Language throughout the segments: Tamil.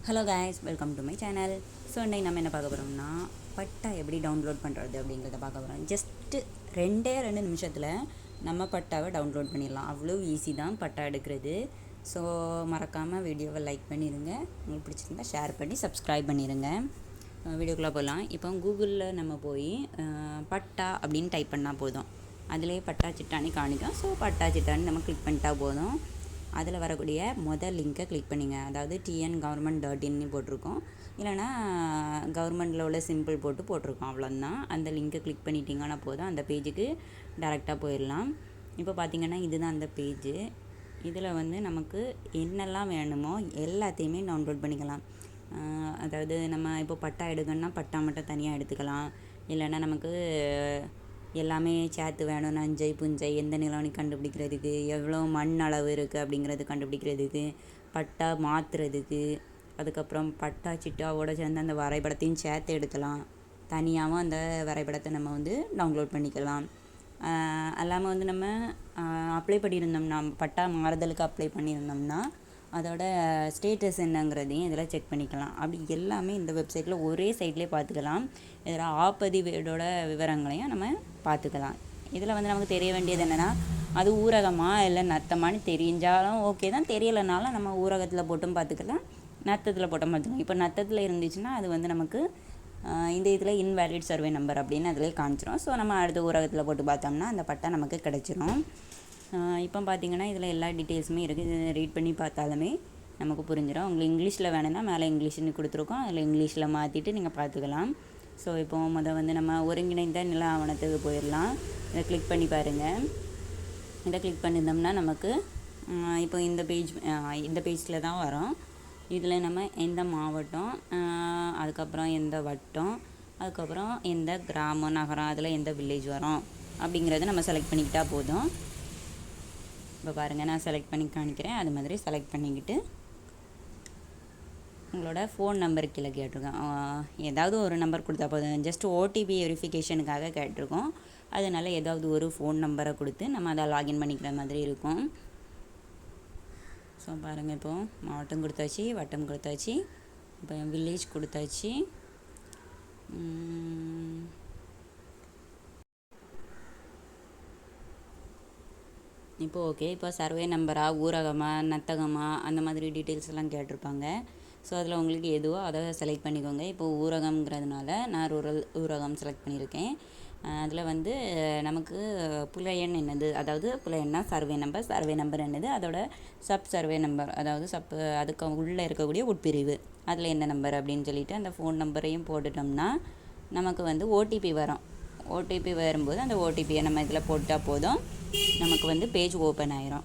Hello guys, welcome to my channel. So இன்றைக்கி நம்ம என்ன பார்க்க போகிறோம்னா பட்டா எப்படி டவுன்லோட் பண்ணுறது அப்படிங்கிறத பார்க்க போகிறோம். ஜஸ்ட்டு ரெண்டு நிமிஷத்தில் நம்ம பட்டாவை டவுன்லோட் பண்ணிடலாம். அவ்வளோ ஈஸி தான் பட்டா எடுக்கிறது. ஸோ மறக்காமல் வீடியோவை லைக் பண்ணிடுங்க, உங்களுக்கு பிடிச்சிருந்தா ஷேர் பண்ணி சப்ஸ்கிரைப் பண்ணிடுங்க. வீடியோக்குள்ளே போகலாம். இப்போ கூகுளில் நம்ம போய் பட்டா அப்படின்னு டைப் பண்ணால் போதும், அதிலே பட்டா சிட்டானி காணிக்கும். ஸோ பட்டா சிட்டானி நம்ம கிளிக் பண்ணிட்டா போதும். அதில் வரக்கூடிய மொதல் லிங்க்கை கிளிக் பண்ணிங்க. அதாவது tngovernment.in போட்டிருக்கோம், இல்லைனா கவர்மெண்ட்டில் உள்ள சிம்பிள் போட்டிருக்கோம், அவ்வளோதான். அந்த லிங்க்கை கிளிக் பண்ணிட்டீங்கன்னா போதும், அந்த பேஜுக்கு டேரெக்டாக போயிடலாம். இப்போ பார்த்திங்கன்னா இதுதான் அந்த பேஜு. இதில் வந்து நமக்கு என்னெல்லாம் வேணுமோ எல்லாத்தையுமே டவுன்லோட் பண்ணிக்கலாம். அதாவது நம்ம இப்போ பட்டா எடுக்கணுன்னா பட்டா மட்டும் தனியாக எடுத்துக்கலாம், இல்லைன்னா நமக்கு எல்லாமே சேர்த்து வேணும். நஞ்சை புஞ்சை எந்த நிலம்னு கண்டுபிடிக்கிறதுக்கு, எவ்வளோ மண் அளவு இருக்குது அப்படிங்கிறது கண்டுபிடிக்கிறதுக்கு, பட்டா மாற்றுறதுக்கு, அதுக்கப்புறம் பட்டா சிட்டாவோட சேர்ந்து அந்த வரைபடத்தையும் சேர்த்து எடுக்கலாம். தனியாகவும் அந்த வரைபடத்தை நம்ம வந்து டவுன்லோட் பண்ணிக்கலாம். எல்லாமே வந்து நம்ம அப்ளை பண்ணியிருந்தோம்னா, பட்டா மாறுதலுக்கு அப்ளை பண்ணியிருந்தோம்னா அதோட ஸ்டேட்டஸ் என்னங்கிறதையும் இதில் செக் பண்ணிக்கலாம். அப்படி எல்லாமே இந்த வெப்சைட்டில் ஒரே சைட்லேயே பார்த்துக்கலாம். இதில் ஆப்பதிவேடோட விவரங்களையும் நம்ம பார்த்துக்கலாம். இதில் வந்து நமக்கு தெரிய வேண்டியது என்னென்னா, அது ஊரகமா இல்லை நத்தமானு தெரிஞ்சாலும் ஓகே தான், தெரியலைனாலும் நம்ம ஊரகத்தில் போட்டும் பார்த்துக்கலாம், நத்தத்தில் போட்டும் பார்த்துக்கலாம். இப்போ நத்தத்தில் இருந்துச்சுன்னா அது வந்து நமக்கு இந்த இதில் இன்வேலிட் சர்வே நம்பர் அப்படின்னு அதிலே காமிச்சிடும். ஸோ நம்ம அடுத்த ஊரகத்தில் போட்டு பார்த்தோம்னா அந்த பட்டா நமக்கு கிடச்சிரும். இப்போ பார்த்திங்கன்னா இதில் எல்லா டீட்டெயில்ஸுமே இருக்குது. ரீட் பண்ணி பார்த்தாலுமே நமக்கு புரிஞ்சிடும். உங்களுக்கு இங்கிலீஷில் வேணும்னா மேலே இங்கிலீஷ்னு கொடுத்துருக்கோம், அதில் இங்கிலீஷில் மாற்றிட்டு நீங்கள் பார்த்துக்கலாம். ஸோ இப்போ வந்து நம்ம ஒருங்கிணைந்த நில ஆவணத்துக்கு போயிடலாம். இதை கிளிக் பண்ணி பாருங்கள். இதை கிளிக் பண்ணியிருந்தோம்னா நமக்கு இப்போ இந்த பேஜில் தான் வரும். இதில் நம்ம எந்த மாவட்டம், அதுக்கப்புறம் எந்த வட்டம், அதுக்கப்புறம் எந்த கிராமம் நகரம், அதில் எந்த வில்லேஜ் வரும் அப்படிங்கிறத நம்ம செலக்ட் பண்ணிக்கிட்டால் போதும். இப்போ பாருங்கள், நான் செலக்ட் பண்ணி காணிக்கிறேன். அது மாதிரி செலக்ட் பண்ணிக்கிட்டு உங்களோட ஃபோன் நம்பர் கீழே கேட்டிருக்கோம். ஏதாவது ஒரு நம்பர் கொடுத்தா போதும். ஜஸ்ட் ஓடிபி வெரிஃபிகேஷனுக்காக கேட்டிருக்கோம். அதனால் ஏதாவது ஒரு ஃபோன் நம்பரை கொடுத்து நம்ம அதை லாகின் பண்ணிக்கிற மாதிரி இருக்கும். ஸோ பாருங்கள், இப்போது மாவட்டம் கொடுத்தாச்சு, வட்டம் கொடுத்தாச்சு, இப்போ வில்லேஜ் கொடுத்தாச்சு. இப்போது ஓகே. இப்போ சர்வே நம்பரா, ஊரகமா, நத்தகமா, அந்த மாதிரி டீட்டெயில்ஸ் எல்லாம் கேட்டிருப்பாங்க. ஸோ அதில் உங்களுக்கு எதுவோ அதை செலக்ட் பண்ணிக்கோங்க. இப்போது ஊரகங்கிறதுனால நான் ஊரகம் செலக்ட் பண்ணியிருக்கேன். அதில் வந்து நமக்கு புல எண் என்னது, அதாவது புல எண்ணா சர்வே நம்பர் என்னது, அதோட சர்வே நம்பர், அதாவது அதுக்கு உள்ளே இருக்கக்கூடிய உட்பிரிவு, அதில் என்ன நம்பர் அப்படின்னு சொல்லிவிட்டு அந்த ஃபோன் நம்பரையும் போட்டுட்டோம்னா நமக்கு வந்து ஓடிபி வரும். ஓடிபி வரும்போது அந்த ஓடிபியை நம்ம இதில் போட்டால் போதும், நமக்கு வந்து பேஜ் ஓப்பன் ஆயிரும்.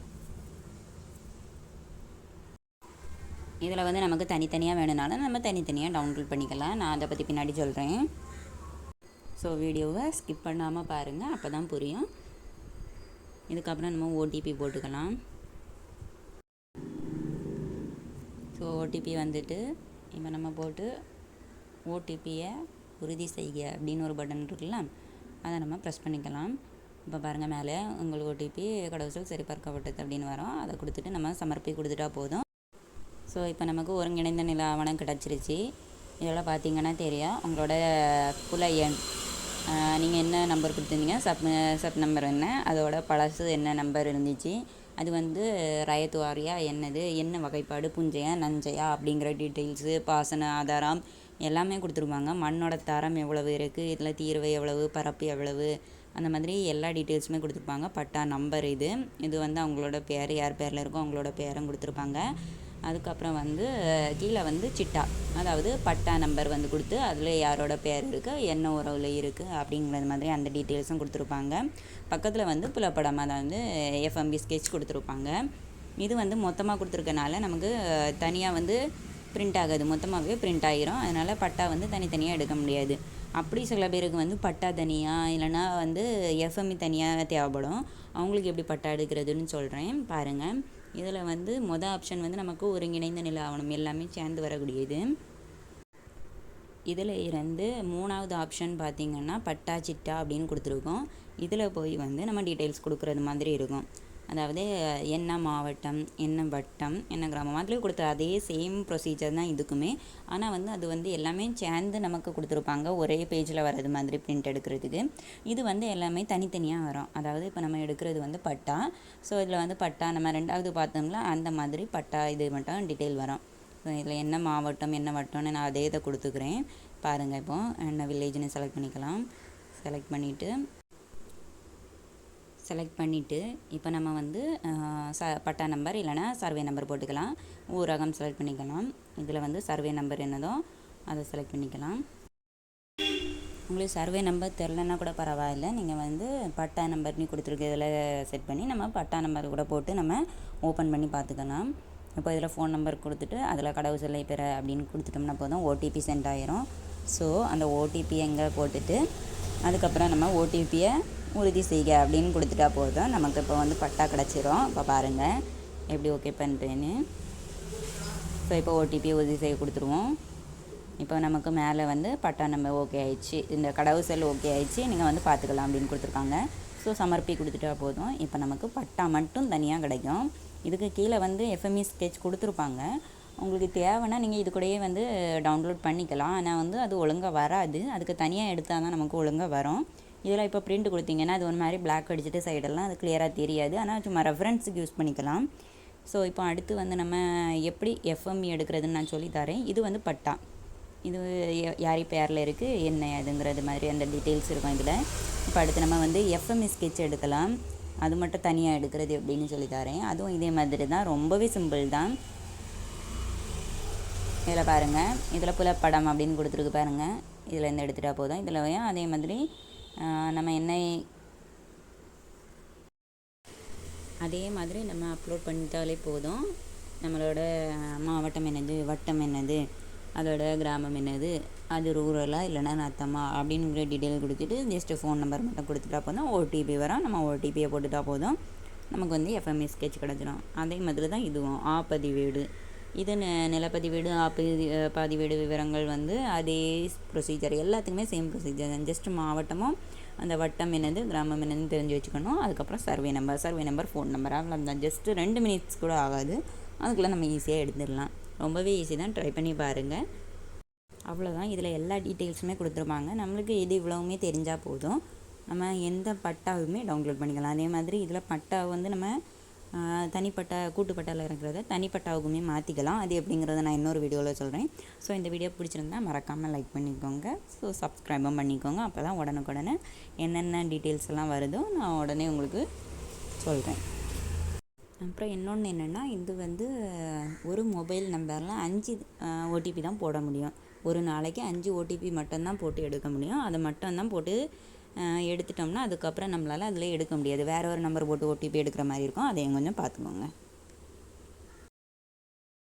இதில் வந்து நமக்கு தனித்தனியாக வேணும்னாலும் நம்ம தனித்தனியாக டவுன்லோட் பண்ணிக்கலாம். நான் அதை பற்றி பின்னாடி சொல்கிறேன். ஸோ வீடியோவை ஸ்கிப் பண்ணாமல் பாருங்கள், அப்போ தான் புரியும். இதுக்கப்புறம் நம்ம ஓடிபி போட்டுக்கலாம். ஸோ ஓடிபி வந்துட்டு இப்போ நம்ம போட்டு ஓடிபியை உறுதி செய்க அப்படின்னு ஒரு பட்டன் இருக்குல்ல, அதை நம்ம ப்ரெஸ் பண்ணிக்கலாம். இப்போ பாருங்கள், மேலே உங்களுக்கு ஓடிபி கடவுச்சொல் சரிபார்க்கப்பட்டது அப்படின்னு வரும். அதை கொடுத்துட்டு நம்ம சமர்ப்பி கொடுத்துட்டா போதும். ஸோ இப்போ நமக்கு ஒருங்கிணைந்த நில ஆவணம் கிடச்சிருச்சு. இதெல்லாம் பார்த்திங்கன்னா தெரியும் உங்களோட புல எண், நீங்கள் என்ன நம்பர் கொடுத்துருந்தீங்க, சப் நம்பர் என்ன, அதோட பழசு என்ன நம்பர் இருந்துச்சு, அது வந்து ரயத்து வாரியாக என்னது, என்ன வகைப்பாடு, புஞ்சையா நஞ்சையா அப்படிங்கிற டீட்டெயில்ஸு, பாசன ஆதாரம் எல்லாமே கொடுத்துருப்பாங்க. மண்ணோட தரம் எவ்வளவு இருக்குது, இதில் தீர்வு எவ்வளவு, பரப்பு எவ்வளவு, அந்த மாதிரி எல்லா டீட்டெயில்ஸுமே கொடுத்துருப்பாங்க. பட்டா நம்பர் இது வந்து அவங்களோட பேர், யார் பேரில் இருக்கோ அவங்களோட பேரும் கொடுத்துருப்பாங்க. அதுக்கப்புறம் வந்து கீழே வந்து சிட்டா, அதாவது பட்டா நம்பர் வந்து கொடுத்து அதில் யாரோட பேர் இருக்குது, என்ன உறவில் இருக்குது அப்படிங்கிறது மாதிரி அந்த டீட்டெயில்ஸும் கொடுத்துருப்பாங்க. பக்கத்தில் வந்து புலப்படம், அதாவது எஃப்எம்பி ஸ்கெட்ச் கொடுத்துருப்பாங்க. இது வந்து மொத்தமாக கொடுத்துருக்கனால நமக்கு தனியாக வந்து பிரிண்ட் ஆகாது, மொத்தமாகவே பிரிண்ட் ஆகிரும். அதனால் பட்டா வந்து தனித்தனியாக எடுக்க முடியாது. அப்படி சில பேருக்கு வந்து பட்டா தனியாக, இல்லைனா வந்து எஃப்எம்பி தனியாக தேவைப்படும். அவங்களுக்கு எப்படி பட்டா எடுக்கிறதுன்னு சொல்கிறேன் பாருங்கள். இதில் வந்து ஆப்ஷன் வந்து நமக்கு ஒருங்கிணைந்த நில ஆவணம் எல்லாமே சேர்ந்து வரக்கூடியது. இதில் இருந்து 3வது ஆப்ஷன் பார்த்திங்கன்னா பட்டா சிட்டா அப்படின்னு கொடுத்துருக்கோம். இதில் போய் வந்து நம்ம டீட்டெயில்ஸ் கொடுக்குறது மாதிரி இருக்கும். அதாவது என்ன மாவட்டம், என்ன வட்டம், என்ன கிராமம், அதில் கொடுத்த அதே சேம் ப்ரொசீஜர் தான் இதுக்குமே. ஆனால் வந்து அது வந்து எல்லாமே சேர்ந்து நமக்கு கொடுத்துருப்பாங்க ஒரே பேஜில் வர்றது மாதிரி பிரிண்ட் எடுக்கிறதுக்கு. இது வந்து எல்லாமே தனித்தனியாக வரும். அதாவது இப்போ நம்ம எடுக்கிறது வந்து பட்டா. ஸோ இதில் வந்து பட்டா நம்ம 2வது பார்த்தோம்ல அந்த மாதிரி பட்டா இது மட்டும் டீட்டெயில் வரும். ஸோ இதில் என்ன மாவட்டம், என்ன வட்டம்னு நான் அதே இதை கொடுத்துக்கிறேன். பாருங்கள், இப்போது என்ன வில்லேஜ்னு செலக்ட் பண்ணிக்கலாம். செலக்ட் பண்ணிவிட்டு இப்போ நம்ம வந்து பட்டா நம்பர் இல்லைனா சர்வே நம்பர் போட்டுக்கலாம். ஊரகம் செலக்ட் பண்ணிக்கலாம். இதில் வந்து சர்வே நம்பர் என்னதோ அதை செலக்ட் பண்ணிக்கலாம். உங்களுக்கு சர்வே நம்பர் தெரிலன்னா கூட பரவாயில்ல, நீங்கள் வந்து பட்டா நம்பர்னு கொடுத்துருக்கு இதில் செட் பண்ணி நம்ம பட்டா நம்பர் கூட போட்டு நம்ம ஓப்பன் பண்ணி பார்த்துக்கலாம். இப்போ இதில் ஃபோன் நம்பர் கொடுத்துட்டு அதில் கடவு சொல்லை பெற அப்படின்னு கொடுத்துட்டோம்னா போதும், ஓடிபி சென்ட் ஆயிரும். ஸோ அந்த ஓடிபி எங்கே போட்டுட்டு அதுக்கப்புறம் நம்ம ஓடிபியை உறுதி செய்க அப்படின்னு கொடுத்துட்டா போதும், நமக்கு இப்போ வந்து பட்டா கிடச்சிரும். இப்போ பாருங்கள் எப்படி ஓகே பண்ணுறேன்னு. ஸோ இப்போ ஓடிபியை உறுதி செய்ய கொடுத்துருவோம். இப்போ நமக்கு மேலே வந்து பட்டா நம்பர் ஓகே ஆயிடுச்சு, இந்த கடவு செல் ஓகே ஆயிடுச்சு, நீங்கள் வந்து பார்த்துக்கலாம் அப்படின்னு கொடுத்துருக்காங்க. ஸோ சமர்ப்பி கொடுத்துட்டா போதும், இப்போ நமக்கு பட்டா மட்டும் தனியாக கிடைக்கும். இதுக்கு கீழே வந்து எஃப்எம்இ ஸ்கெட்ச் கொடுத்துருப்பாங்க. உங்களுக்கு தேவைன்னா நீங்கள் இது கூடயே வந்து டவுன்லோட் பண்ணிக்கலாம். ஆனால் வந்து அது ஒழுங்காக வராது, அதுக்கு தனியாக எடுத்தால் தான் நமக்கு ஒழுங்காக வரும். இதில் இப்போ பிரிண்ட் கொடுத்தீங்கன்னா அது ஒரு மாதிரி பிளாக் அடிச்சுட்டு சைடெல்லாம் அது கிளியராக தெரியாது. ஆனால் சும்மா ரெஃபரன்ஸுக்கு யூஸ் பண்ணிக்கலாம். ஸோ இப்போ அடுத்து வந்து நம்ம எப்படி எஃப்எம்இ எடுக்கிறதுன்னு நான் சொல்லி தரேன். இது வந்து பட்டா, இது யார் பேரில் இருக்குது என்ன அதுங்கிறது மாதிரி அந்த டீட்டெயில்ஸ் இருக்கும் இதில். இப்போ அடுத்து நம்ம வந்து எஃப்எம்இ ஸ்கெட்ச் எடுக்கலாம். அது மட்டும் தனியாக எடுக்கிறது எப்படின்னு சொல்லி தரேன். அதுவும் இதே மாதிரி தான், ரொம்பவே சிம்பிள் தான். இதில் பாருங்கள், இதில் புலப்படம் அப்படின்னு கொடுத்துருக்கு பாருங்கள். இதில் இருந்து எடுத்துகிட்டா போதும். இதில் அதே மாதிரி நம்ம அதே மாதிரி நம்ம அப்லோட் பண்ணிட்டாலே போதும். நம்மளோட மாவட்டம் என்னது, வட்டம் என்னது, அதோட கிராமம் என்னது, அது ரூரலாக இல்லைனா நத்தமா அப்படிங்கிற டீட்டெயில் கொடுத்துட்டு ஜஸ்ட்டு ஃபோன் நம்பர் மட்டும் கொடுத்துட்டா போதும். ஓடிபி வரும், நம்ம ஓடிபியை போட்டுட்டா போதும், நமக்கு வந்து எஃப்எம்இ ஸ்கெட்ச் கிடச்சிடும். அதே மாதிரி தான் இதுவும் ஆப்பதிவேடு. இது நிலப்பதிவேடு, பதிவேடு விவரங்கள் வந்து அதே ப்ரொசீஜர், எல்லாத்துக்குமே சேம் ப்ரொசீஜர் தான். ஜஸ்ட் மாவட்டமும் அந்த வட்டம் என்னது, கிராமம் என்னதுன்னு தெரிஞ்சு வச்சுக்கணும். அதுக்கப்புறம் சர்வே நம்பர், ஃபோன் நம்பர், அவ்வளோதான். ஜஸ்ட்டு 2 மினிட்ஸ் கூட ஆகாது, அதுக்குள்ளே நம்ம ஈஸியாக எடுத்துடலாம். ரொம்பவே ஈஸி தான், ட்ரை பண்ணி பாருங்கள். அவ்வளோதான், இதில் எல்லா டீட்டெயில்ஸுமே கொடுத்துருப்பாங்க. நம்மளுக்கு இது இவ்வளவுமே தெரிஞ்சால் போதும், நம்ம எந்த பட்டாவுமே டவுன்லோட் பண்ணிக்கலாம். அதே மாதிரி இதில் பட்டா வந்து நம்ம தனிப்பட்டா கூட்டுப்பட்டாவில் இருக்கிறத தனிப்பட்டாவுக்குமே மாற்றிக்கலாம். அது எப்படிங்கிறத நான் இன்னொரு வீடியோவில் சொல்கிறேன். ஸோ இந்த வீடியோ பிடிச்சிருந்தா மறக்காமல் லைக் பண்ணிக்கோங்க. ஸோ சப்ஸ்கிரைபும் பண்ணிக்கோங்க. அப்போ தான் உடனுக்குடனே என்னென்ன டீட்டெயில்ஸ் எல்லாம் வருதோ நான் உடனே உங்களுக்கு சொல்கிறேன். அப்புறம் இன்னொன்று என்னென்னா, இது வந்து ஒரு மொபைல் நம்பரில் 5 ஓடிபி தான் போட முடியும். ஒரு நாளைக்கு 5 ஓடிபி மட்டும்தான் போட்டு எடுக்க முடியும். அதை மட்டும்தான் போட்டு எடுத்துட்டோம்னா அதுக்கப்புறம் நம்மளால் அதில் எடுக்க முடியாது. வேறு ஒரு நம்பர் போட்டு ஓடிபி எடுக்கிற மாதிரி இருக்கும். அதையும் கொஞ்சம் பார்த்துக்கோங்க.